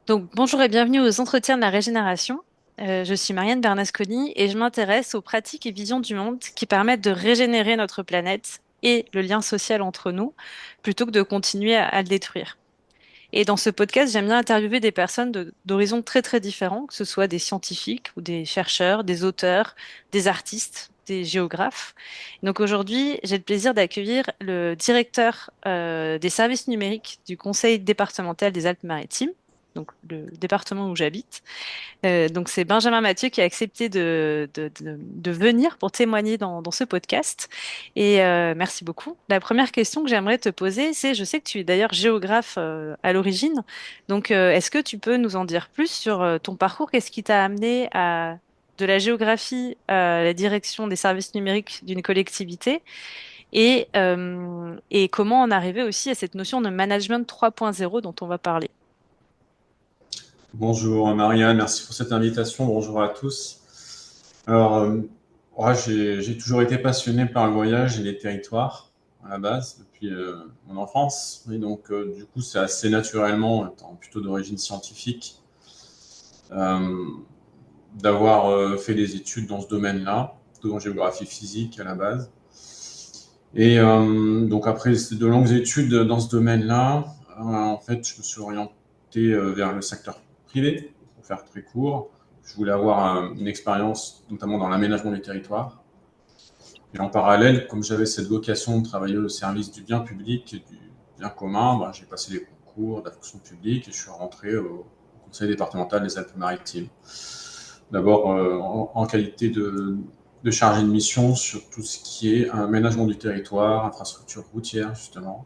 Donc, bonjour et bienvenue aux Entretiens de la Régénération. Je suis Marianne Bernasconi et je m'intéresse aux pratiques et visions du monde qui permettent de régénérer notre planète et le lien social entre nous plutôt que de continuer à le détruire. Et dans ce podcast, j'aime bien interviewer des personnes d'horizons très très différents, que ce soit des scientifiques ou des chercheurs, des auteurs, des artistes, des géographes. Donc aujourd'hui, j'ai le plaisir d'accueillir le directeur des services numériques du Conseil départemental des Alpes-Maritimes, donc le département où j'habite. Donc c'est Benjamin Mathieu qui a accepté de venir pour témoigner dans ce podcast. Et merci beaucoup. La première question que j'aimerais te poser, c'est, je sais que tu es d'ailleurs géographe à l'origine, donc est-ce que tu peux nous en dire plus sur ton parcours? Qu'est-ce qui t'a amené à de la géographie à la direction des services numériques d'une collectivité et comment en arriver aussi à cette notion de management 3.0 dont on va parler? Bonjour Marianne, merci pour cette invitation. Bonjour à tous. Alors, ouais, j'ai toujours été passionné par le voyage et les territoires à la base depuis mon enfance. Et donc, du coup, c'est assez naturellement, étant plutôt d'origine scientifique, euh, d'avoir fait des études dans ce domaine-là, plutôt en géographie physique à la base. Et donc, après de longues études dans ce domaine-là, en fait, je me suis orienté vers le secteur privé, pour faire très court. Je voulais avoir une expérience, notamment dans l'aménagement du territoire. Et en parallèle, comme j'avais cette vocation de travailler au service du bien public et du bien commun, ben, j'ai passé les concours de la fonction publique et je suis rentré au conseil départemental des Alpes-Maritimes. D'abord en qualité de chargé de mission sur tout ce qui est aménagement du territoire, infrastructure routière justement.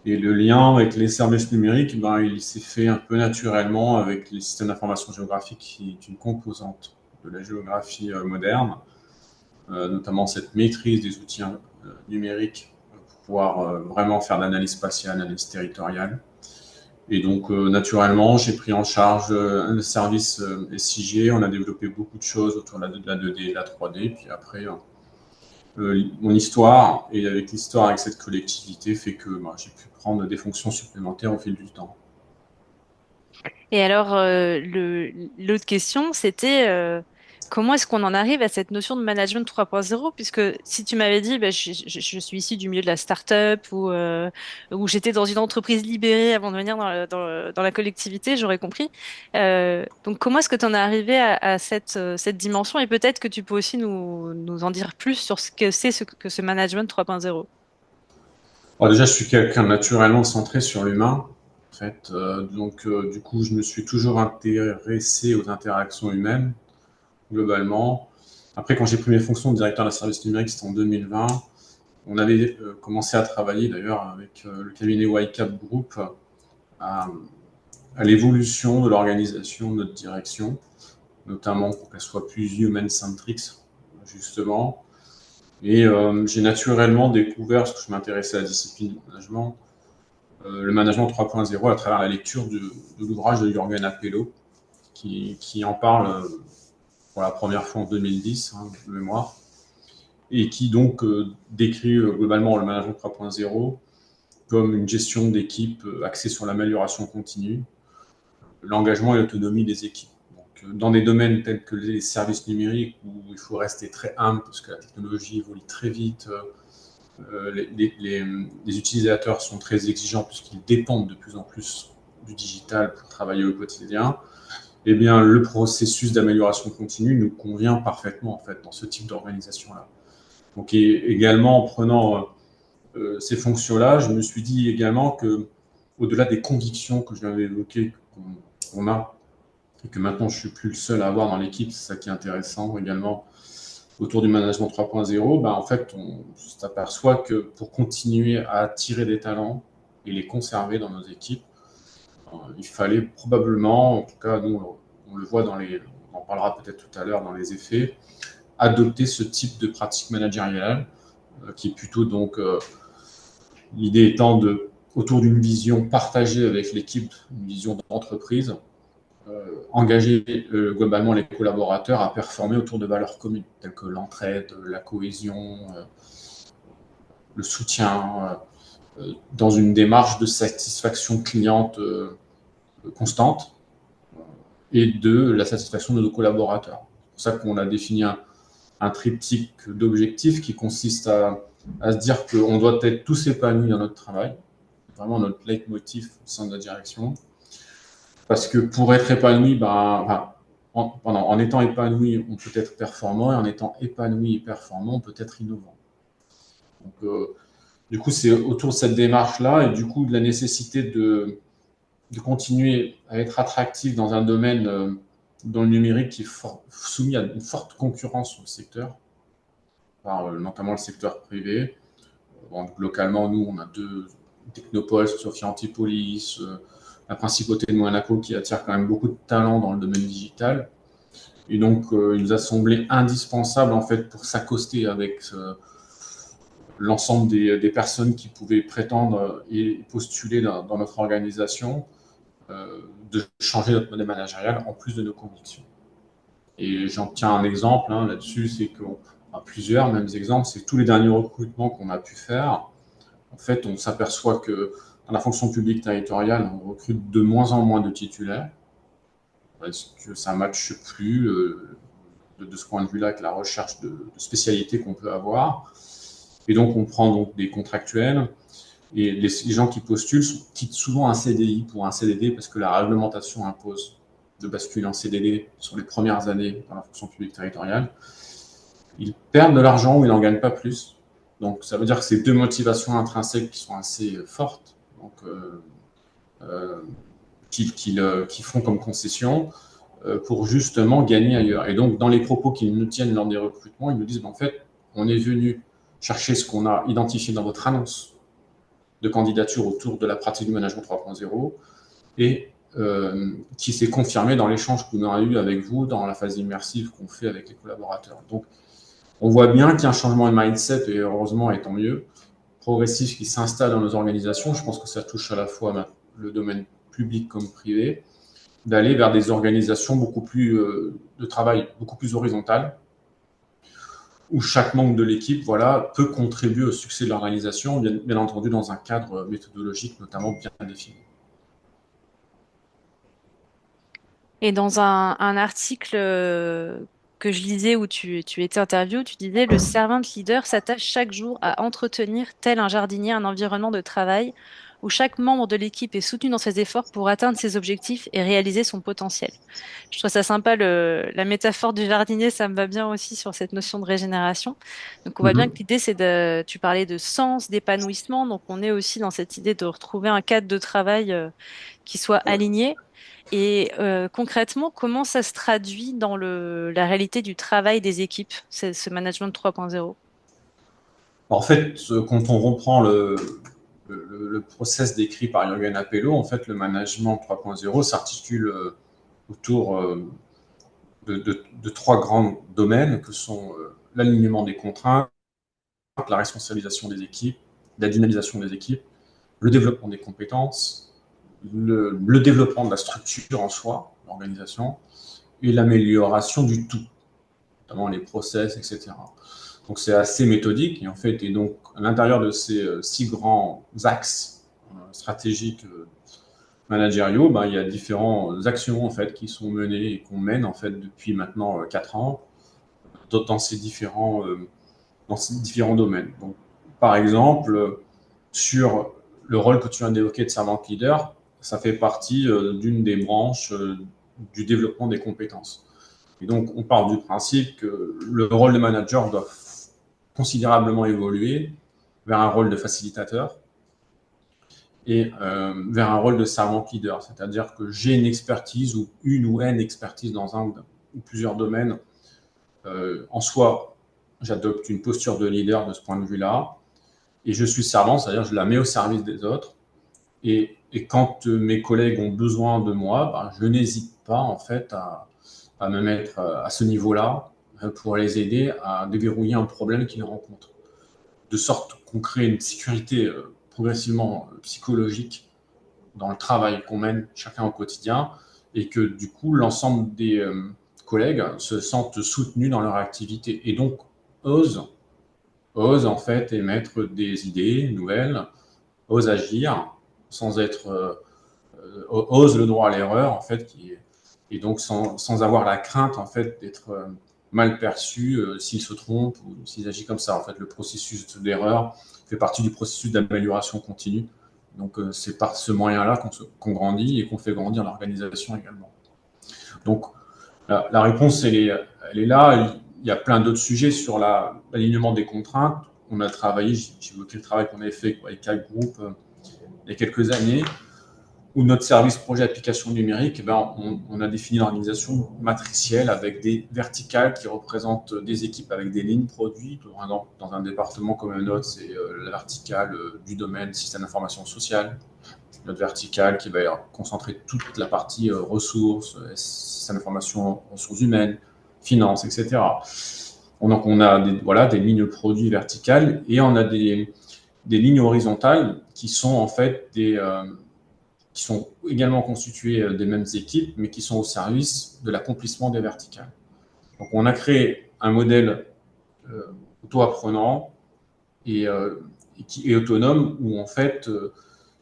Et le lien avec les services numériques, ben, il s'est fait un peu naturellement avec les systèmes d'information géographique qui est une composante de la géographie moderne, notamment cette maîtrise des outils numériques pour pouvoir vraiment faire de l'analyse spatiale, l'analyse territoriale. Et donc, naturellement, j'ai pris en charge un service SIG. On a développé beaucoup de choses autour de la 2D et la 3D. Puis après, mon histoire et avec l'histoire avec cette collectivité fait que bah, j'ai pu prendre des fonctions supplémentaires au fil du temps. Et alors, l'autre question, c'était comment est-ce qu'on en arrive à cette notion de management 3.0? Puisque si tu m'avais dit, bah, je suis ici du milieu de la start-up ou j'étais dans une entreprise libérée avant de venir dans la collectivité, j'aurais compris. Donc, comment est-ce que tu en es arrivé à cette dimension? Et peut-être que tu peux aussi nous en dire plus sur ce que c'est que ce management 3.0. Alors déjà, je suis quelqu'un naturellement centré sur l'humain. En fait, donc, du coup, je me suis toujours intéressé aux interactions humaines, globalement. Après, quand j'ai pris mes fonctions de directeur d'un service numérique, c'était en 2020. On avait commencé à travailler d'ailleurs avec le cabinet YCAP Group à, à l'évolution de l'organisation de notre direction, notamment pour qu'elle soit plus human-centric, justement. Et j'ai naturellement découvert, parce que je m'intéressais à la discipline du management, le management 3.0 à travers la lecture de l'ouvrage de Jürgen Appelo, qui en parle pour la première fois en 2010, hein, de mémoire, et qui donc décrit globalement le management 3.0 comme une gestion d'équipe axée sur l'amélioration continue, l'engagement et l'autonomie des équipes. Donc, dans des domaines tels que les services numériques, où il faut rester très humble parce que la technologie évolue très vite, les utilisateurs sont très exigeants puisqu'ils dépendent de plus en plus du digital pour travailler au quotidien, eh bien, le processus d'amélioration continue nous convient parfaitement en fait dans ce type d'organisation-là. Donc, et également en prenant ces fonctions-là, je me suis dit également que, au-delà des convictions que je viens d'évoquer, qu'on a, et que maintenant je suis plus le seul à avoir dans l'équipe, c'est ça qui est intéressant également autour du management 3.0, ben, en fait, on s'aperçoit que pour continuer à attirer des talents et les conserver dans nos équipes, il fallait probablement, en tout cas, nous, on le voit on en parlera peut-être tout à l'heure dans les effets, adopter ce type de pratique managériale, qui est plutôt donc l'idée étant autour d'une vision partagée avec l'équipe, une vision d'entreprise, engager globalement les collaborateurs à performer autour de valeurs communes, telles que l'entraide, la cohésion, le soutien, dans une démarche de satisfaction cliente constante. et de la satisfaction de nos collaborateurs. C'est pour ça qu'on a défini un triptyque d'objectifs qui consiste à se dire qu'on doit être tous épanouis dans notre travail, vraiment notre leitmotiv au sein de la direction, parce que pour être épanoui, en étant épanoui, on peut être performant, et en étant épanoui et performant, on peut être innovant. Donc, du coup, c'est autour de cette démarche-là et du coup de la nécessité de continuer à être attractif dans un domaine dans le numérique qui est soumis à une forte concurrence sur le secteur, par notamment le secteur privé. Donc, localement, nous, on a 2 technopoles, Sophia Antipolis, la principauté de Monaco qui attire quand même beaucoup de talents dans le domaine digital. Et donc, il nous a semblé indispensable, en fait, pour s'accoster avec l'ensemble des personnes qui pouvaient prétendre et postuler dans notre organisation, de changer notre modèle managérial en plus de nos convictions. Et j'en tiens un exemple là-dessus, c'est qu'on a plusieurs mêmes exemples, c'est tous les derniers recrutements qu'on a pu faire. En fait, on s'aperçoit que dans la fonction publique territoriale, on recrute de moins en moins de titulaires, parce que ça ne matche plus de ce point de vue-là avec la recherche de spécialité qu'on peut avoir. Et donc, on prend donc des contractuels, et les gens qui postulent quittent souvent un CDI pour un CDD parce que la réglementation impose de basculer en CDD sur les premières années dans la fonction publique territoriale. Ils perdent de l'argent ou ils n'en gagnent pas plus. Donc, ça veut dire que c'est 2 motivations intrinsèques qui sont assez fortes, donc, qui font comme concession pour justement gagner ailleurs. Et donc, dans les propos qu'ils nous tiennent lors des recrutements, ils nous disent, en fait, on est venu chercher ce qu'on a identifié dans votre annonce de candidature autour de la pratique du management 3.0 et qui s'est confirmé dans l'échange qu'on a eu avec vous dans la phase immersive qu'on fait avec les collaborateurs. Donc, on voit bien qu'il y a un changement de mindset, et heureusement, et tant mieux, progressif qui s'installe dans nos organisations. Je pense que ça touche à la fois le domaine public comme privé, d'aller vers des organisations beaucoup plus de travail beaucoup plus horizontales, où chaque membre de l'équipe peut contribuer au succès de l'organisation, bien entendu dans un cadre méthodologique notamment bien défini. Et dans un article que je lisais où tu étais interviewé, tu disais le servant leader s'attache chaque jour à entretenir, tel un jardinier, un environnement de travail où chaque membre de l'équipe est soutenu dans ses efforts pour atteindre ses objectifs et réaliser son potentiel. Je trouve ça sympa, la métaphore du jardinier, ça me va bien aussi sur cette notion de régénération. Donc on voit bien que l'idée, tu parlais de sens, d'épanouissement, donc on est aussi dans cette idée de retrouver un cadre de travail qui soit aligné. Et concrètement, comment ça se traduit dans la réalité du travail des équipes, ce management 3.0? En fait, quand on reprend le process décrit par Jürgen Appelo, en fait, le management 3.0 s'articule autour de 3 grands domaines que sont l'alignement des contraintes, la responsabilisation des équipes, la dynamisation des équipes, le développement des compétences, le développement de la structure en soi, l'organisation, et l'amélioration du tout, notamment les process, etc. Donc c'est assez méthodique et en fait, et donc à l'intérieur de ces 6 grands axes stratégiques managériaux, il y a différentes actions en fait qui sont menées et qu'on mène en fait depuis maintenant 4 ans dans dans ces différents domaines. Donc, par exemple, sur le rôle que tu viens d'évoquer de servant leader, ça fait partie d'une des branches du développement des compétences. Et donc, on part du principe que le rôle de manager doit considérablement évoluer vers un rôle de facilitateur et vers un rôle de servant leader. C'est-à-dire que j'ai une expertise ou une expertise dans un ou plusieurs domaines. En soi, j'adopte une posture de leader de ce point de vue-là. Et je suis servant, c'est-à-dire je la mets au service des autres. Et quand mes collègues ont besoin de moi, je n'hésite pas en fait à me mettre à ce niveau-là pour les aider à déverrouiller un problème qu'ils rencontrent. De sorte qu'on crée une sécurité progressivement psychologique dans le travail qu'on mène chacun au quotidien et que du coup l'ensemble des collègues se sentent soutenus dans leur activité et donc osent, osent en fait émettre des idées nouvelles, osent agir sans être osent le droit à l'erreur en fait et donc sans avoir la crainte en fait d'être mal perçu s'il se trompe ou s'il agit comme ça. En fait, le processus d'erreur fait partie du processus d'amélioration continue. Donc, c'est par ce moyen-là qu'on grandit et qu'on fait grandir l'organisation également. Donc, la réponse, elle est là. Il y a plein d'autres sujets sur l'alignement des contraintes. On a travaillé, j'ai évoqué le travail qu'on avait fait avec Cap Group il y a quelques années, où notre service projet application numérique, on a défini l'organisation matricielle avec des verticales qui représentent des équipes avec des lignes produits. Dans un département comme le nôtre, c'est la verticale du domaine système d'information sociale, notre verticale qui va concentrer toute la partie ressources, système d'information ressources humaines, finances, etc. Donc on a des lignes produits verticales et on a des lignes horizontales qui sont en fait qui sont également constituées des mêmes équipes, mais qui sont au service de l'accomplissement des verticales. Donc, on a créé un modèle auto-apprenant et qui est autonome, où en fait,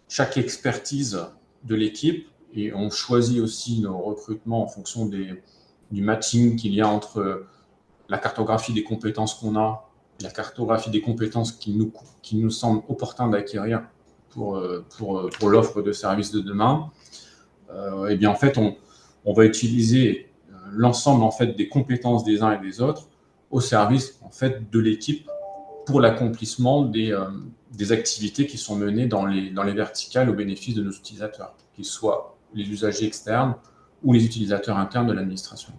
chaque expertise de l'équipe, et on choisit aussi nos recrutements en fonction du matching qu'il y a entre la cartographie des compétences qu'on a, la cartographie des compétences qui nous semble opportun d'acquérir pour l'offre de services de demain. Et bien en fait, on va utiliser l'ensemble en fait des compétences des uns et des autres au service en fait de l'équipe pour l'accomplissement des activités qui sont menées dans les verticales au bénéfice de nos utilisateurs, qu'ils soient les usagers externes ou les utilisateurs internes de l'administration.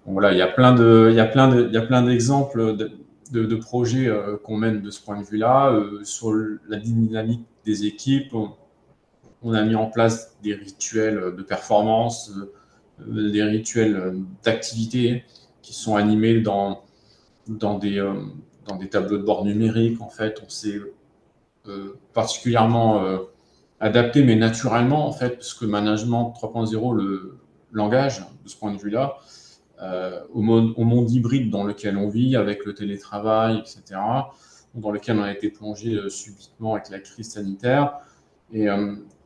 Donc voilà, il y a plein d'exemples de projets qu'on mène de ce point de vue-là. Sur la dynamique des équipes, on a mis en place des rituels de performance, des rituels d'activité qui sont animés dans des tableaux de bord numériques. En fait, on s'est particulièrement adapté, mais naturellement, en fait, parce que Management 3.0 le langage de ce point de vue-là, au monde hybride dans lequel on vit, avec le télétravail, etc., dans lequel on a été plongé subitement avec la crise sanitaire. Et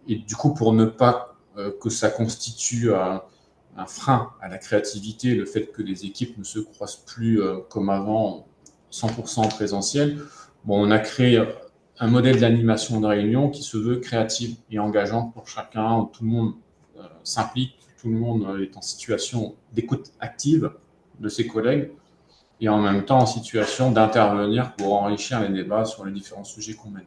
du coup, pour ne pas que ça constitue un frein à la créativité, le fait que les équipes ne se croisent plus comme avant, 100% en présentiel, bon, on a créé un modèle d'animation de réunion qui se veut créatif et engageant pour chacun, où tout le monde s'implique, tout le monde est en situation d'écoute active de ses collègues et en même temps en situation d'intervenir pour enrichir les débats sur les différents sujets qu'on mène.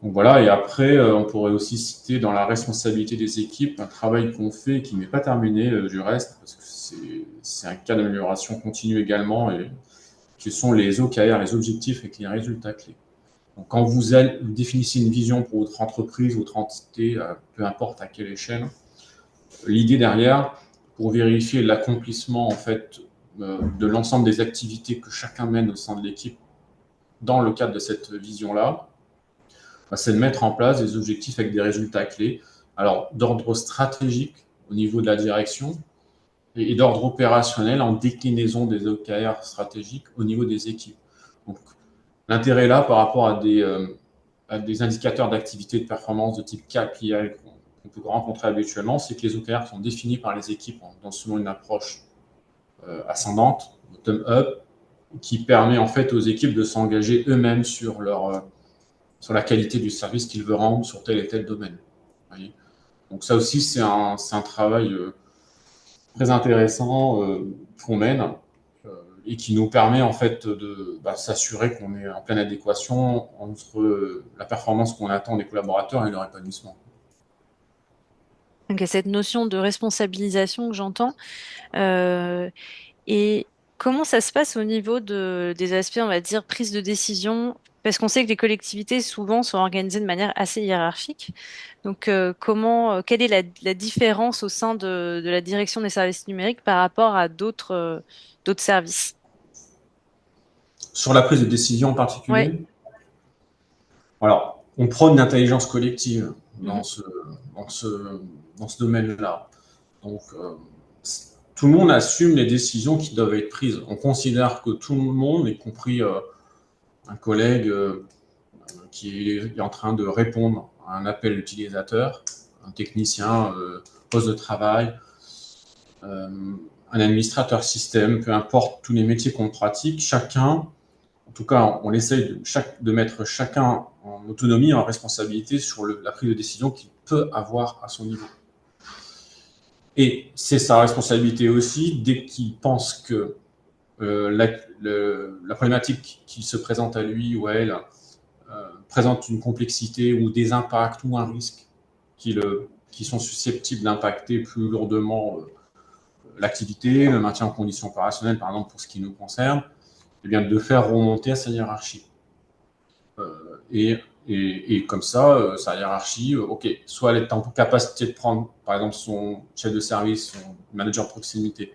Donc voilà, et après, on pourrait aussi citer dans la responsabilité des équipes un travail qu'on fait qui n'est pas terminé du reste, parce que c'est un cas d'amélioration continue également, et qui sont les OKR, les objectifs avec les résultats clés. Donc quand vous définissez une vision pour votre entreprise, votre entité, peu importe à quelle échelle, l'idée derrière, pour vérifier l'accomplissement en fait de l'ensemble des activités que chacun mène au sein de l'équipe dans le cadre de cette vision-là, c'est de mettre en place des objectifs avec des résultats clés, alors d'ordre stratégique au niveau de la direction et d'ordre opérationnel en déclinaison des OKR stratégiques au niveau des équipes. Donc, l'intérêt là par rapport à des indicateurs d'activité de performance de type KPI qu'on peut rencontrer habituellement, c'est que les OKR sont définis par les équipes selon une approche ascendante, bottom-up, qui permet en fait aux équipes de s'engager eux-mêmes sur la qualité du service qu'ils veulent rendre sur tel et tel domaine. Donc ça aussi, c'est un travail très intéressant qu'on mène et qui nous permet en fait de s'assurer qu'on est en pleine adéquation entre la performance qu'on attend des collaborateurs et leur épanouissement. Donc, il y a cette notion de responsabilisation que j'entends. Et comment ça se passe au niveau des aspects, on va dire, prise de décision? Parce qu'on sait que les collectivités souvent sont organisées de manière assez hiérarchique. Donc, quelle est la différence au sein de la direction des services numériques par rapport à d'autres services? Sur la prise de décision en Ouais. particulier, alors, on prône l'intelligence collective Mhm. dans ce, dans ce domaine-là. Donc, tout le monde assume les décisions qui doivent être prises. On considère que tout le monde, y compris un collègue qui est en train de répondre à un appel utilisateur, un technicien, poste de travail, un administrateur système, peu importe tous les métiers qu'on pratique, chacun, en tout cas, on essaye de mettre chacun en autonomie, en responsabilité sur la prise de décision qu'il peut avoir à son niveau. Et c'est sa responsabilité aussi, dès qu'il pense que la problématique qui se présente à lui ou à elle présente une complexité ou des impacts ou un risque qui sont susceptibles d'impacter plus lourdement l'activité, le maintien en condition opérationnelle, par exemple, pour ce qui nous concerne, eh bien, de faire remonter à sa hiérarchie. Et comme ça, sa hiérarchie, ok, soit elle est en capacité de prendre, par exemple, son chef de service, son manager de proximité,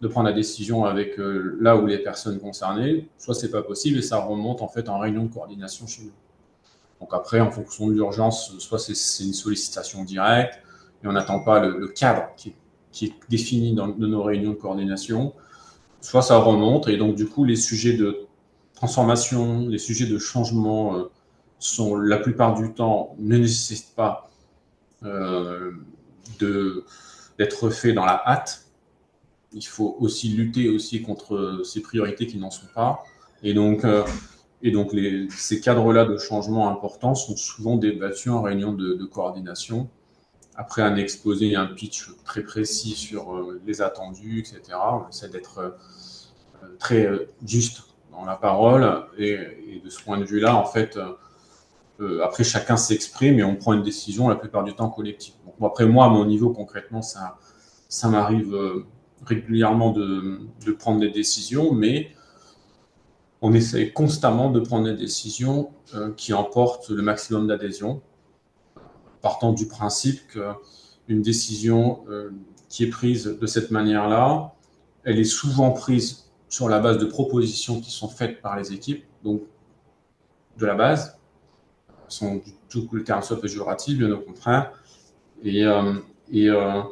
de prendre la décision avec là où les personnes concernées, soit c'est pas possible et ça remonte en fait en réunion de coordination chez nous. Donc après, en fonction de l'urgence, soit c'est une sollicitation directe et on n'attend pas le cadre qui est défini dans nos réunions de coordination, soit ça remonte et donc du coup les sujets de transformation, les sujets de changement sont la plupart du temps ne nécessitent pas d'être faits dans la hâte. Il faut aussi lutter aussi contre ces priorités qui n'en sont pas. Et donc ces cadres-là de changement importants sont souvent débattus en réunion de coordination, après un exposé et un pitch très précis sur les attendus, etc. On essaie d'être très juste dans la parole, et de ce point de vue-là, en fait, après chacun s'exprime et on prend une décision la plupart du temps collective. Donc, après moi, à mon niveau, concrètement, ça m'arrive régulièrement de prendre des décisions, mais on essaie constamment de prendre des décisions qui emportent le maximum d'adhésion, partant du principe qu'une décision qui est prise de cette manière-là, elle est souvent prise sur la base de propositions qui sont faites par les équipes, donc de la base, sans du tout que le terme soit péjoratif, bien au contraire, et, euh, et, euh,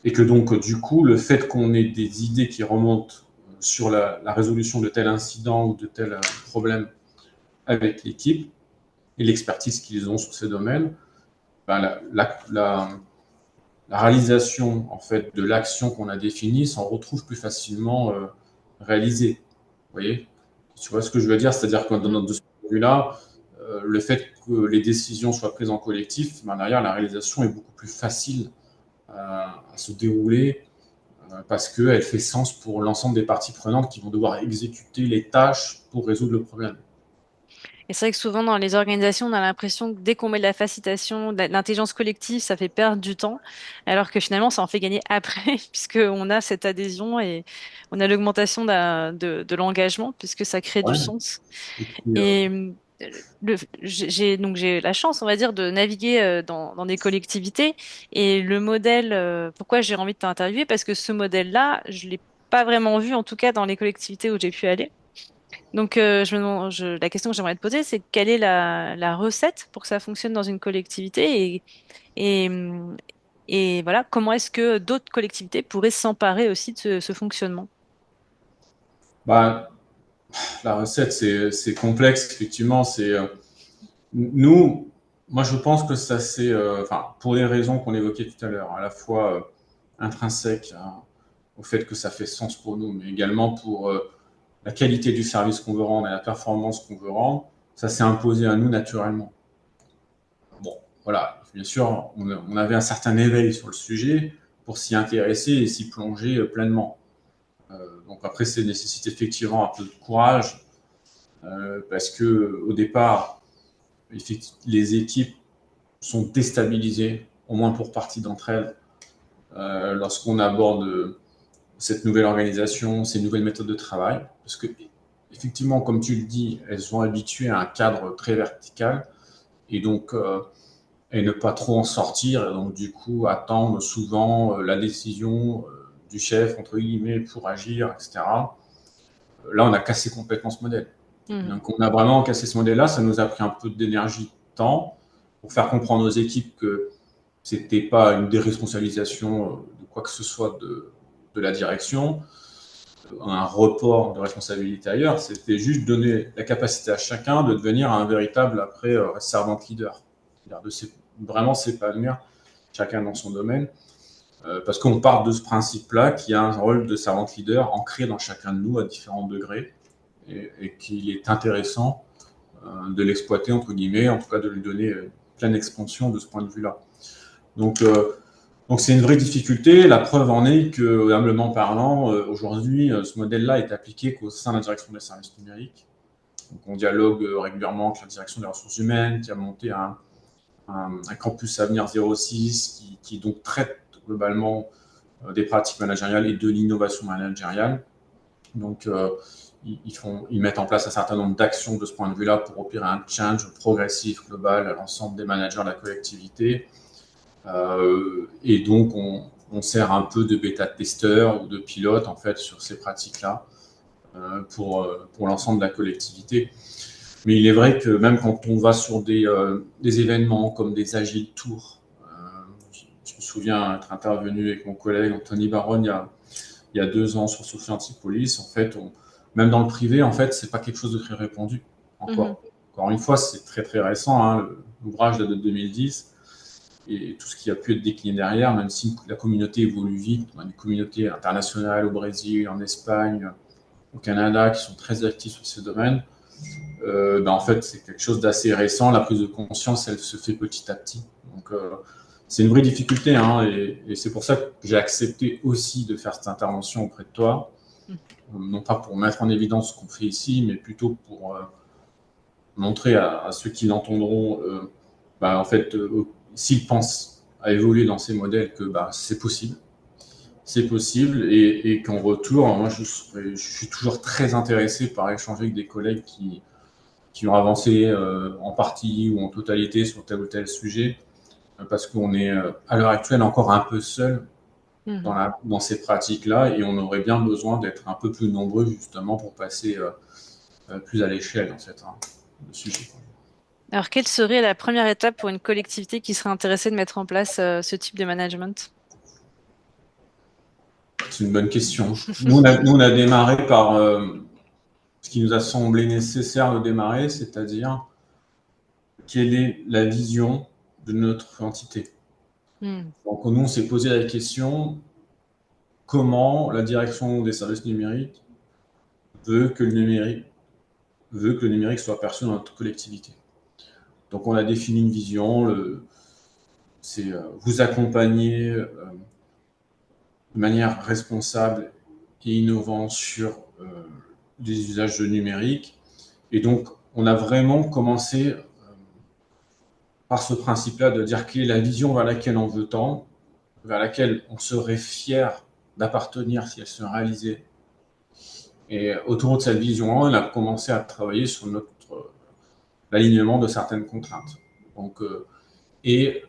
et que donc du coup, le fait qu'on ait des idées qui remontent sur la résolution de tel incident ou de tel problème avec l'équipe et l'expertise qu'ils ont sur ces domaines, ben la réalisation en fait de l'action qu'on a définie s'en retrouve plus facilement réalisée. Vous voyez, tu vois ce que je veux dire? C'est-à-dire que de ce point de vue-là, le fait que les décisions soient prises en collectif, ben derrière la réalisation est beaucoup plus facile à se dérouler parce qu'elle fait sens pour l'ensemble des parties prenantes qui vont devoir exécuter les tâches pour résoudre le problème. Et c'est vrai que souvent dans les organisations, on a l'impression que dès qu'on met de la facilitation, de l'intelligence collective, ça fait perdre du temps, alors que finalement, ça en fait gagner après, puisqu'on a cette adhésion et on a l'augmentation de l'engagement, puisque ça crée du Ouais. sens. Et puis, Et j'ai la chance, on va dire, de naviguer dans des collectivités. Et le modèle, pourquoi j'ai envie de t'interviewer? Parce que ce modèle-là, je l'ai pas vraiment vu, en tout cas dans les collectivités où j'ai pu aller. Donc, la question que j'aimerais te poser, c'est quelle est la recette pour que ça fonctionne dans une collectivité et, hum, et voilà, comment est-ce que d'autres collectivités pourraient s'emparer aussi de ce fonctionnement? bah, la recette, c'est complexe, effectivement. Nous, moi, je pense que ça c'est, enfin, pour les raisons qu'on évoquait tout à l'heure, à la fois intrinsèques au fait que ça fait sens pour nous, mais également pour la qualité du service qu'on veut rendre et la performance qu'on veut rendre, ça s'est imposé à nous naturellement. Bon, voilà, bien sûr, on avait un certain éveil sur le sujet pour s'y intéresser et s'y plonger pleinement. Donc après, ça nécessite effectivement un peu de courage, parce que au départ, les équipes sont déstabilisées, au moins pour partie d'entre elles, lorsqu'on aborde cette nouvelle organisation, ces nouvelles méthodes de travail, parce que effectivement, comme tu le dis, elles sont habituées à un cadre très vertical, et donc et ne pas trop en sortir, et donc du coup attendre souvent la décision du chef, entre guillemets, pour agir, etc. Là, on a cassé complètement ce modèle. Mhm. Donc, on a vraiment cassé ce modèle-là. Ça nous a pris un peu d'énergie, de temps, pour faire comprendre aux équipes que c'était pas une déresponsabilisation de quoi que ce soit de la direction, un report de responsabilité ailleurs. C'était juste donner la capacité à chacun de devenir un véritable après servant leader, c'est-à-dire de vraiment s'épanouir chacun dans son domaine, parce qu'on part de ce principe-là qu'il y a un rôle de servant leader ancré dans chacun de nous à différents degrés, et qu'il est intéressant de l'exploiter, entre guillemets, en tout cas de lui donner pleine expansion de ce point de vue-là. Donc c'est une vraie difficulté. La preuve en est que, humblement parlant, aujourd'hui, ce modèle-là est appliqué qu'au sein de la direction des services numériques. Donc on dialogue régulièrement avec la direction des ressources humaines, qui a monté un campus Avenir 06, qui donc traite globalement des pratiques managériales et de l'innovation managériale. Donc ils mettent en place un certain nombre d'actions de ce point de vue-là pour opérer un change progressif global à l'ensemble des managers de la collectivité. Et donc, on sert un peu de bêta-testeur ou de pilote, en fait, sur ces pratiques-là pour l'ensemble de la collectivité. Mais il est vrai que même quand on va sur des événements comme des Agile Tours, je me souviens être intervenu avec mon collègue Anthony Baronne il y a 2 ans sur Sophie Antipolis. En fait, même dans le privé, en fait, c'est pas quelque chose de très répandu encore. Encore une fois, c'est très très récent. Hein, l'ouvrage date de 2010. Et tout ce qui a pu être décliné derrière, même si la communauté évolue vite, on a des communautés internationales au Brésil, en Espagne, au Canada, qui sont très actifs sur ces domaines. En fait, c'est quelque chose d'assez récent. La prise de conscience, elle se fait petit à petit. Donc, c'est une vraie difficulté, hein, et c'est pour ça que j'ai accepté aussi de faire cette intervention auprès de toi, non pas pour mettre en évidence ce qu'on fait ici, mais plutôt pour montrer à ceux qui l'entendront, en fait, s'ils pensent à évoluer dans ces modèles, que c'est possible. C'est possible, et qu'en retour, moi, je suis toujours très intéressé par échanger avec des collègues qui ont avancé en partie ou en totalité sur tel ou tel sujet, parce qu'on est à l'heure actuelle encore un peu seul dans ces pratiques-là, et on aurait bien besoin d'être un peu plus nombreux justement pour passer plus à l'échelle, en fait, hein, le sujet. Alors, quelle serait la première étape pour une collectivité qui serait intéressée de mettre en place ce type de management? C'est une bonne question. Nous, on a démarré par ce qui nous a semblé nécessaire de démarrer, c'est-à-dire quelle est la vision de notre entité. Donc nous, on s'est posé la question, comment la direction des services numériques veut que le numérique soit perçu dans notre collectivité. Donc on a défini une vision, c'est vous accompagner de manière responsable et innovante sur des usages de numérique. Et donc, on a vraiment commencé par ce principe-là de dire quelle est la vision vers laquelle on veut tendre, vers laquelle on serait fier d'appartenir si elle se réalisait. Et autour de cette vision-là, on a commencé à travailler sur l'alignement de certaines contraintes. Donc, et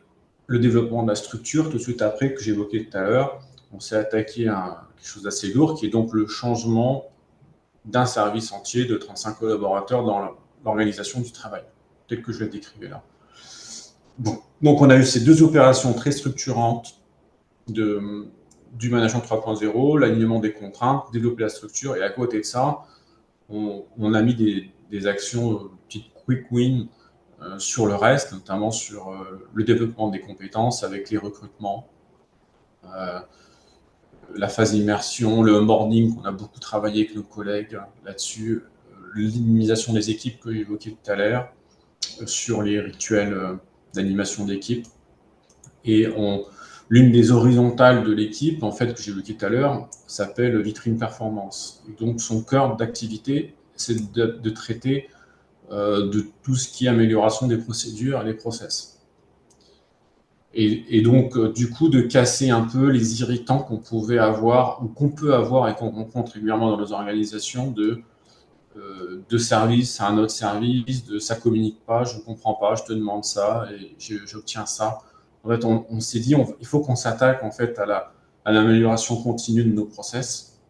le développement de la structure, tout de suite après, que j'évoquais tout à l'heure, on s'est attaqué à quelque chose d'assez lourd, qui est donc le changement d'un service entier de 35 collaborateurs dans l'organisation du travail, tel que je le décrivais là. Bon. Donc, on a eu ces 2 opérations très structurantes du management 3.0, l'alignement des contraintes, développer la structure, et à côté de ça, on a mis des actions, petites quick wins sur le reste, notamment sur le développement des compétences avec les recrutements, la phase d'immersion, le onboarding, qu'on a beaucoup travaillé avec nos collègues là-dessus, l'optimisation des équipes que j'évoquais tout à l'heure, sur les rituels d'animation d'équipe. Et l'une des horizontales de l'équipe, en fait, que j'évoquais tout à l'heure, s'appelle Vitrine Performance. Et donc, son cœur d'activité, c'est de traiter de tout ce qui est amélioration des procédures et des process. Et donc, du coup, de casser un peu les irritants qu'on pouvait avoir ou qu'on peut avoir et qu'on rencontre régulièrement dans nos organisations de service à un autre service, de ça communique pas, je ne comprends pas, je te demande ça et j'obtiens ça. En fait, on s'est dit, il faut qu'on s'attaque en fait à l'amélioration continue de nos process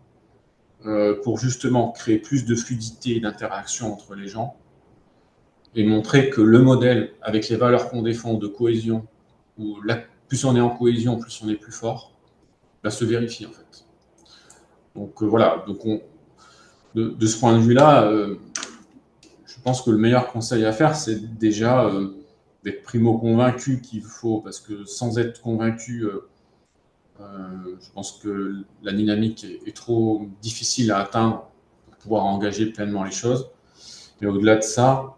pour justement créer plus de fluidité et d'interaction entre les gens et montrer que le modèle, avec les valeurs qu'on défend de cohésion, où plus on est en cohésion, plus on est plus fort, se vérifie en fait. Donc voilà, donc de ce point de vue-là, je pense que le meilleur conseil à faire, c'est déjà d'être primo-convaincu qu'il faut, parce que sans être convaincu, je pense que la dynamique est trop difficile à atteindre pour pouvoir engager pleinement les choses. Mais au-delà de ça,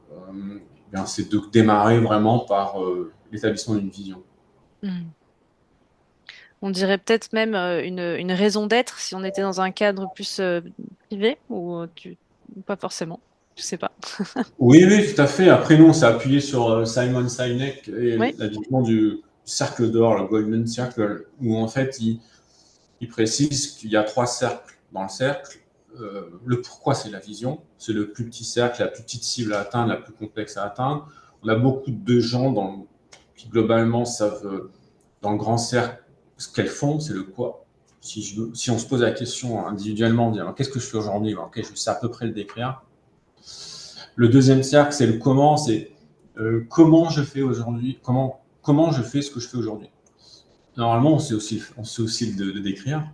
bien, c'est de démarrer vraiment par l'établissement d'une vision. Hmm. On dirait peut-être même une raison d'être si on était dans un cadre plus privé ou pas forcément. Je sais pas. Oui, oui, tout à fait. Après, nous, on s'est appuyé sur Simon Sinek et Oui. la vision du cercle d'or, le Golden Circle, où en fait, il précise qu'il y a 3 cercles dans le cercle. Le pourquoi, c'est la vision. C'est le plus petit cercle, la plus petite cible à atteindre, la plus complexe à atteindre. On a beaucoup de gens qui, globalement, savent, dans le grand cercle, ce qu'elles font, c'est le quoi. Si on se pose la question individuellement, on dit, qu'est-ce que je fais aujourd'hui? Ok, je sais à peu près le décrire. Le deuxième cercle, c'est le comment, c'est comment je fais aujourd'hui, comment je fais ce que je fais aujourd'hui. Normalement, on sait aussi le décrire.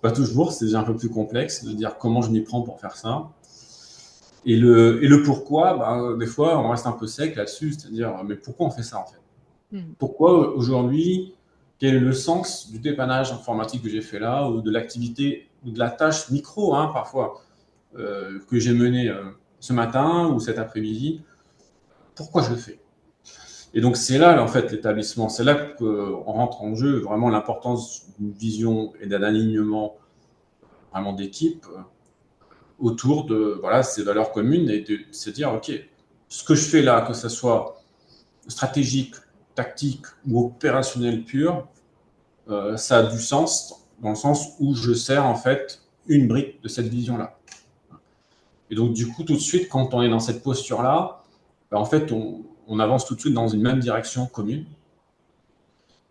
Pas toujours, c'est déjà un peu plus complexe de dire comment je m'y prends pour faire ça. Et le pourquoi, bah, des fois, on reste un peu sec là-dessus, c'est-à-dire, mais pourquoi on fait ça en fait? Hmm. Pourquoi aujourd'hui, quel est le sens du dépannage informatique que j'ai fait là, ou de l'activité, ou de la tâche micro, hein, parfois, que j'ai menée ce matin ou cet après-midi? Pourquoi je le fais? Et donc c'est là, en fait, l'établissement, c'est là qu'on rentre en jeu vraiment l'importance d'une vision et d'un alignement vraiment d'équipe autour de voilà, ces valeurs communes et de se dire, OK, ce que je fais là, que ce soit stratégique, tactique ou opérationnel pur, ça a du sens dans le sens où je sers en fait une brique de cette vision-là. Et donc du coup, tout de suite, quand on est dans cette posture-là, ben, en fait, on avance tout de suite dans une même direction commune.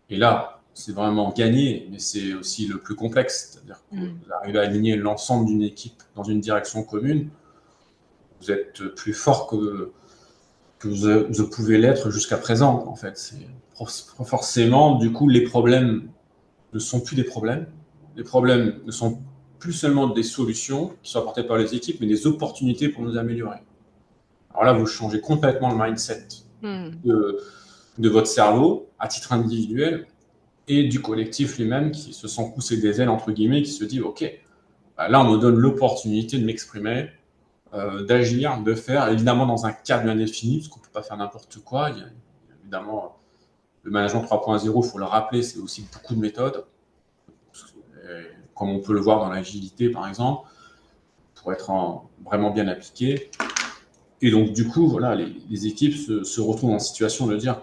Et là, c'est vraiment gagné, mais c'est aussi le plus complexe. C'est-à-dire que vous Hmm. arrivez à aligner l'ensemble d'une équipe dans une direction commune, vous êtes plus fort que vous pouvez l'être jusqu'à présent, en fait. Forcément, du coup, les problèmes ne sont plus des problèmes. Les problèmes ne sont plus seulement des solutions qui sont apportées par les équipes, mais des opportunités pour nous améliorer. Alors là, vous changez complètement le mindset Hmm. de, de votre cerveau à titre individuel et du collectif lui-même qui se sent pousser des ailes, entre guillemets, qui se dit, OK, bah là, on me donne l'opportunité de m'exprimer, d'agir, de faire, évidemment dans un cadre bien défini, parce qu'on ne peut pas faire n'importe quoi. Il y a évidemment le management 3.0, il faut le rappeler, c'est aussi beaucoup de méthodes, comme on peut le voir dans l'agilité, par exemple, pour être vraiment bien appliqué. Et donc, du coup, voilà, les équipes se retrouvent en situation de dire,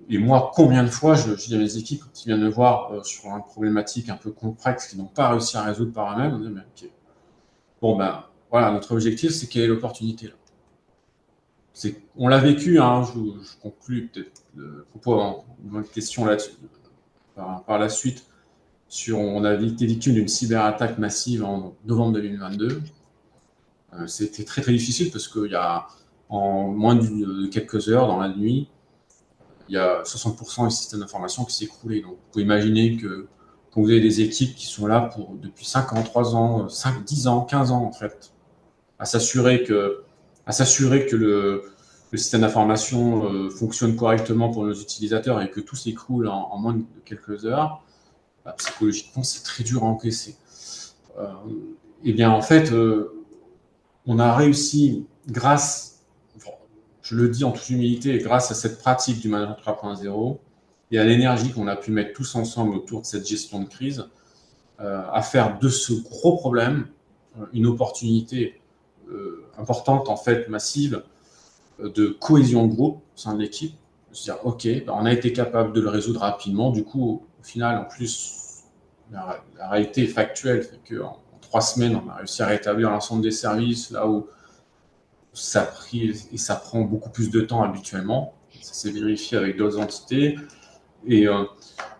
et moi, combien de fois je dis à mes équipes, quand ils viennent me voir sur une problématique un peu complexe qu'ils n'ont pas réussi à résoudre par eux-mêmes, on dit, mais ok, bon ben, voilà, notre objectif, c'est quelle est l'opportunité là. On l'a vécu, hein, je conclus peut-être le propos une question là par la suite. On a été victime d'une cyberattaque massive en novembre 2022. C'était très très difficile parce qu'il y a en moins de quelques heures dans la nuit, il y a 60% du système d'information qui s'est écroulé. Donc, vous pouvez imaginer que quand vous avez des équipes qui sont là depuis 5 ans, 3 ans, 5, 10 ans, 15 ans, en fait, à s'assurer que, à s'assurer que le système d'information fonctionne correctement pour nos utilisateurs et que tout s'écroule en moins de quelques heures, bah, psychologiquement, c'est très dur à encaisser. Euh, et bien, en fait, on a réussi grâce, je le dis en toute humilité, grâce à cette pratique du management 3.0 et à l'énergie qu'on a pu mettre tous ensemble autour de cette gestion de crise, à faire de ce gros problème une opportunité importante, en fait, massive, de cohésion de groupe au sein de l'équipe. Se dire, OK, ben, on a été capable de le résoudre rapidement. Du coup, au final, en plus, la réalité factuelle fait qu'en 3 semaines, on a réussi à rétablir l'ensemble des services là où ça a pris et ça prend beaucoup plus de temps habituellement. Ça s'est vérifié avec d'autres entités. Et, euh,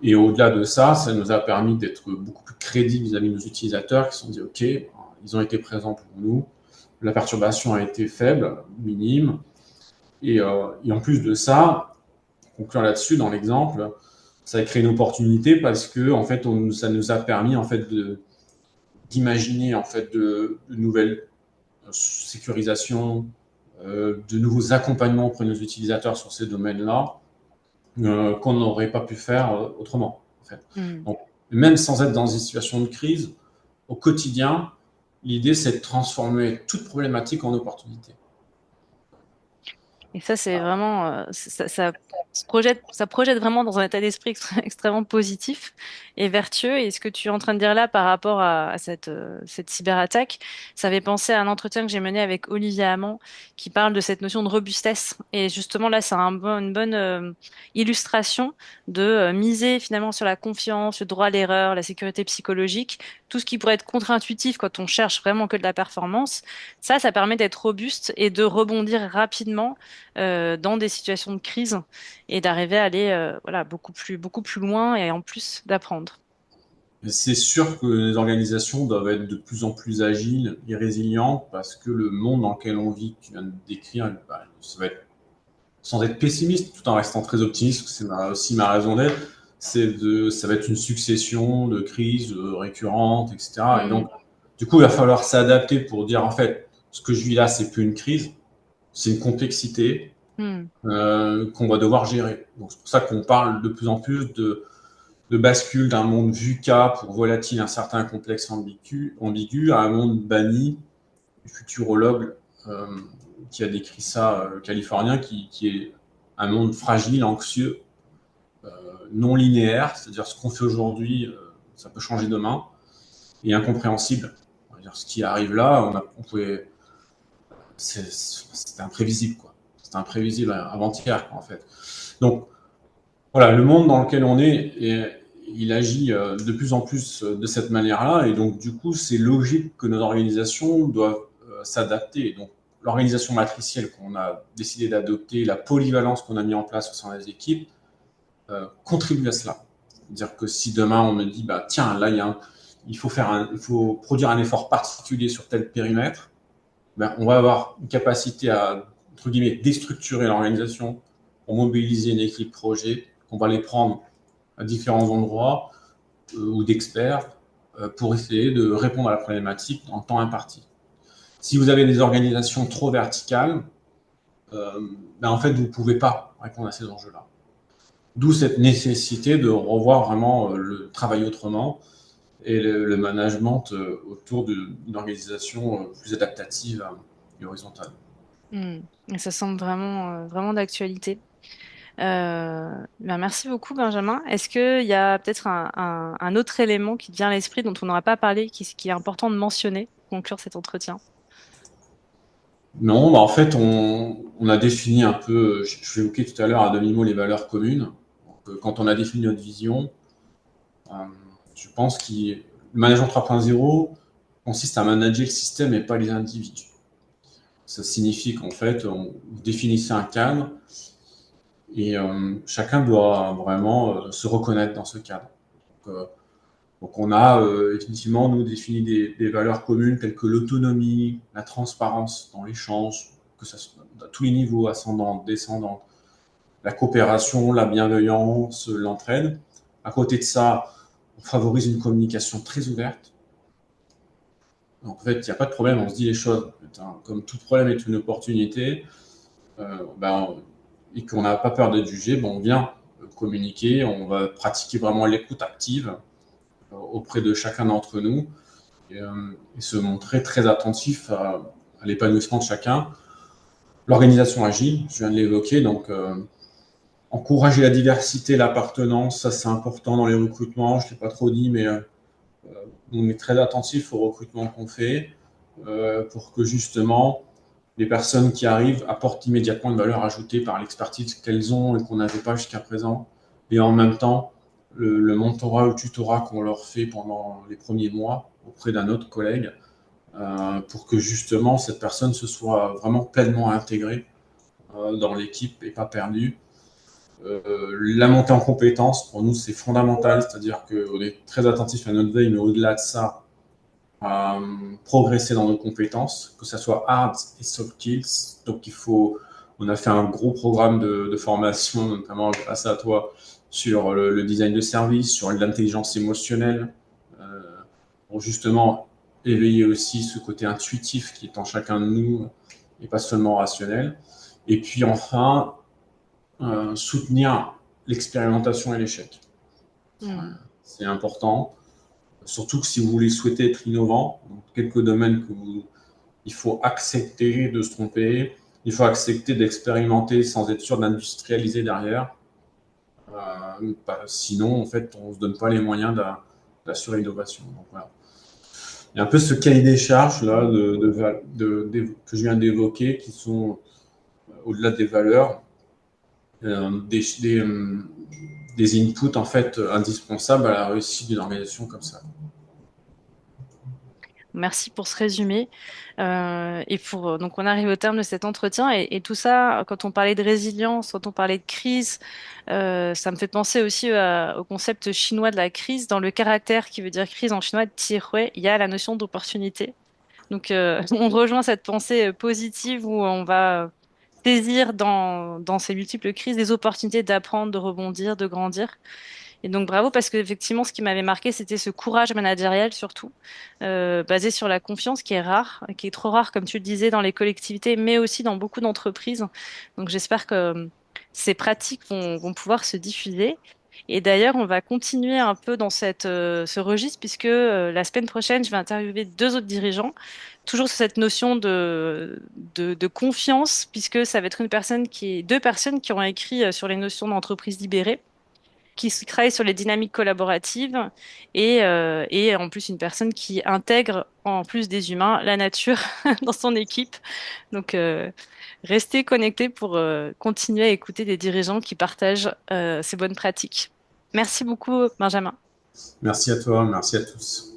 et au-delà de ça, ça nous a permis d'être beaucoup plus crédibles vis-à-vis de nos utilisateurs qui se sont dit, OK, ils ont été présents pour nous, la perturbation a été faible, minime. Et en plus de ça, concluant là-dessus, dans l'exemple, ça a créé une opportunité parce que en fait, ça nous a permis en fait d'imaginer en fait de nouvelles sécurisations, de nouveaux accompagnements auprès de nos utilisateurs sur ces domaines-là qu'on n'aurait pas pu faire autrement. En fait. Hmm. Donc, même sans être dans une situation de crise, au quotidien, l'idée, c'est de transformer toute problématique en opportunité. Et ça, c'est vraiment, ça projette vraiment dans un état d'esprit extrêmement positif et vertueux. Et ce que tu es en train de dire là par rapport à cette cyberattaque, ça fait penser à un entretien que j'ai mené avec Olivier Hamon qui parle de cette notion de robustesse. Et justement, là, c'est une bonne illustration de miser finalement sur la confiance, le droit à l'erreur, la sécurité psychologique, tout ce qui pourrait être contre-intuitif quand on cherche vraiment que de la performance. Ça permet d'être robuste et de rebondir rapidement dans des situations de crise et d'arriver à aller voilà, beaucoup plus loin et en plus d'apprendre. C'est sûr que les organisations doivent être de plus en plus agiles et résilientes parce que le monde dans lequel on vit, que tu viens de décrire, bah, ça va être, sans être pessimiste, tout en restant très optimiste, c'est aussi ma raison d'être, ça va être une succession de crises récurrentes, etc. Et Hmm, donc, du coup, il va falloir s'adapter pour dire, en fait, ce que je vis là, c'est plus une crise, c'est une complexité hmm, qu'on va devoir gérer. Donc, c'est pour ça qu'on parle de plus en plus de bascule d'un monde VUCA pour volatile, incertain, complexe, ambigu à un monde banni, futurologue euh, qui a décrit ça, californien, qui est un monde fragile, anxieux, non linéaire, c'est-à-dire ce qu'on fait aujourd'hui, ça peut changer demain, et incompréhensible. On va dire, ce qui arrive là, on pouvait, c'était imprévisible, quoi. C'était imprévisible avant-hier, en fait. Donc, voilà, le monde dans lequel on est, il agit de plus en plus de cette manière-là, et donc du coup, c'est logique que nos organisations doivent s'adapter. Donc, l'organisation matricielle qu'on a décidé d'adopter, la polyvalence qu'on a mis en place au sein des équipes, contribue à cela. C'est-à-dire que si demain on me dit, bah tiens, là il faut produire un effort particulier sur tel périmètre, ben, on va avoir une capacité à entre guillemets déstructurer l'organisation pour mobiliser une équipe projet, on va les prendre à différents endroits ou d'experts pour essayer de répondre à la problématique en temps imparti. Si vous avez des organisations trop verticales, ben en fait, vous ne pouvez pas répondre à ces enjeux-là. D'où cette nécessité de revoir vraiment le travail autrement et le management autour d'une organisation plus adaptative et horizontale. hmm. Et ça semble vraiment, vraiment d'actualité. Ben merci beaucoup, Benjamin. Est-ce qu'il y a peut-être un autre élément qui te vient à l'esprit dont on n'aura pas parlé, qui est important de mentionner pour conclure cet entretien? Non, bah en fait, on a défini un peu, je l'évoquais tout à l'heure à demi-mot, les valeurs communes. Donc, quand on a défini notre vision, euh, je pense que le management 3.0 consiste à manager le système et pas les individus. Ça signifie qu'en fait, on définissait un cadre et chacun doit vraiment se reconnaître dans ce cadre. Donc, donc on a effectivement, nous, défini des valeurs communes telles que l'autonomie, la transparence dans l'échange, que ça soit à tous les niveaux, ascendant, descendant, la coopération, la bienveillance, l'entraide. À côté de ça, on favorise une communication très ouverte. Donc, en fait, il n'y a pas de problème, on se dit les choses. Comme tout problème est une opportunité, ben, et qu'on n'a pas peur d'être jugé, ben, on vient communiquer, on va pratiquer vraiment l'écoute active auprès de chacun d'entre nous et se montrer très attentif à l'épanouissement de chacun. L'organisation agile, je viens de l'évoquer, donc encourager la diversité, l'appartenance, ça c'est important dans les recrutements. Je ne l'ai pas trop dit, mais on est très attentif au recrutement qu'on fait pour que justement les personnes qui arrivent apportent immédiatement une valeur ajoutée par l'expertise qu'elles ont et qu'on n'avait pas jusqu'à présent. Et en même temps, le mentorat ou le tutorat qu'on leur fait pendant les premiers mois auprès d'un autre collègue pour que justement cette personne se soit vraiment pleinement intégrée dans l'équipe et pas perdue. La montée en compétences, pour nous, c'est fondamental, c'est-à-dire qu'on est très attentif à notre veille, mais au-delà de ça, à progresser dans nos compétences, que ce soit hard et soft skills. Donc, on a fait un gros programme de formation, notamment grâce à toi, sur le design de service, sur l'intelligence émotionnelle, pour justement éveiller aussi ce côté intuitif qui est en chacun de nous et pas seulement rationnel. Et puis enfin, soutenir l'expérimentation et l'échec. Hmm. C'est important, surtout que si vous voulez souhaiter être innovant, dans quelques domaines il faut accepter de se tromper, il faut accepter d'expérimenter sans être sûr d'industrialiser derrière. Sinon, en fait, on ne se donne pas les moyens d'assurer l'innovation. Donc, voilà. Il y a un peu ce cahier des charges là, que je viens d'évoquer, qui sont au-delà des valeurs, euh, des, des, euh, des inputs en fait indispensables à la réussite d'une organisation comme ça. Merci pour ce résumé. Donc on arrive au terme de cet entretien et tout ça, quand on parlait de résilience, quand on parlait de crise, ça me fait penser aussi au concept chinois de la crise. Dans le caractère qui veut dire crise en chinois, tihui, il y a la notion d'opportunité. Donc on rejoint cette pensée positive où on va saisir dans ces multiples crises des opportunités d'apprendre, de rebondir, de grandir. Et donc bravo parce que effectivement ce qui m'avait marqué c'était ce courage managérial surtout basé sur la confiance qui est rare, qui est trop rare comme tu le disais dans les collectivités mais aussi dans beaucoup d'entreprises. Donc j'espère que ces pratiques vont pouvoir se diffuser. Et d'ailleurs on va continuer un peu dans ce registre puisque la semaine prochaine je vais interviewer deux autres dirigeants toujours sur cette notion de confiance puisque ça va être deux personnes qui ont écrit sur les notions d'entreprise libérée travaille sur les dynamiques collaboratives et en plus une personne qui intègre en plus des humains la nature dans son équipe. Donc restez connectés pour continuer à écouter des dirigeants qui partagent ces bonnes pratiques. Merci beaucoup, Benjamin. Merci à toi, merci à tous.